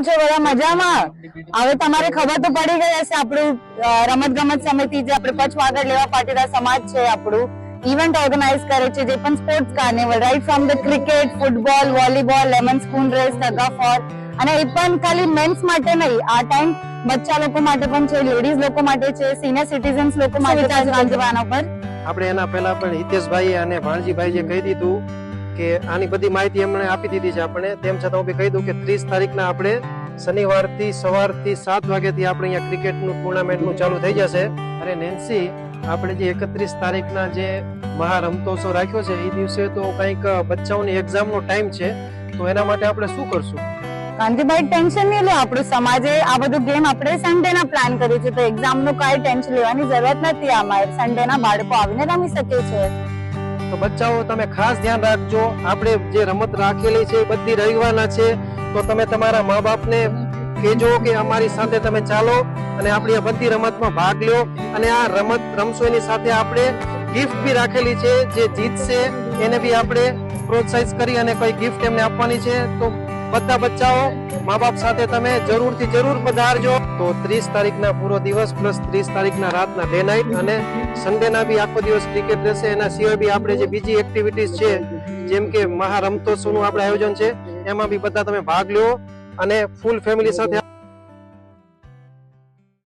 કેમ છો બધા? મજામાં? હવે તમારે ખબર તો પડી ગઈ હશે આપણું રમત ગમત સમિતિ જે આપણે કચ્છ વાગડ લેવા પાટીદાર સમાજ છે આપણું ઇવેન્ટ ઓર્ગેનાઇઝ કરે છે, જે પણ sports carnival, right from the cricket, football, volleyball, lemon spoon race, tug of war, અને એ પણ ખાલી મેન્સ માટે નહીં, આ ટાઈમ બચ્ચા લોકો માટે પણ છે, લેડીઝ લોકો માટે છે, સિનિયર સિટીઝન્સ લોકો માટે છે. આના પર આપણે એના પહેલા પણ હિતેશભાઈ અને ભાણજીભાઈ જે કહી દીધું કે આની બધી માહિતી એમણે આપી દીધી છે આપણે, તેમ છતાં હું બી કહી દઉં કે 30 તારીખના આપણે શનિવારથી સવારથી 7 વાગ્યાથી આપણે અહીંયા ક્રિકેટનું ટુર્નામેન્ટનું ચાલુ થઈ જશે. અને નેન્સી, આપણે જે 31 તારીખના જે મહારમતોત્સવ રાખ્યો છે એ દિવસે તો કંઈક બચ્ચાઓની એક્ઝામનો ટાઈમ છે, તો એના માટે આપણે શું કરશું? કાંતિભાઈ, ટેન્શન નહીં લો. આપણું સમાજે આ બધું ગેમ આપણે સન્ડે ના પ્લાન કર્યું છે, તો એક્ઝામ નું કઈ ટેન્શન લેવાની જરૂરત નથી. આમાં સન્ડે ના બાળકો આવીને રમી શકે છે. તો બચ્ચાઓ તમે ખાસ ધ્યાન રાખજો. આપણે જે રમત રાખેલી છે એ બધી રવિવારના છે, તો તમે તમારા મા બાપને કહેજો કે અમારી સાથે તમે ચાલો અને આપણી આ બધી રમતમાં ભાગ લો. અને આ રમત રમશો એની સાથે આપણે ગિફ્ટ બી રાખેલી છે, જે જીતશે એને બી આપણે પ્રોત્સાહિત કરી અને કોઈ ગિફ્ટ એમને આપવાની છે. તો બધા બચ્ચાઓ મા બાપ સાથે તમે જરૂરથી જરૂર પધારજો. તો 30 તારીખના પૂરો દિવસ પ્લસ 30 તારીખના રાતના ડે નાઇટ અને સન્ડેના બી આખો દિવસ ક્રિકેટ રહેશે. એના સિવાય બી આપણે જે બીજી એક્ટિવિટીઝ છે, જેમ કે મહારમતોત્સવનું આપણે આયોજન છે, એમાં બી બધા તમે ભાગ લો અને ફૂલ ફેમિલી સાથે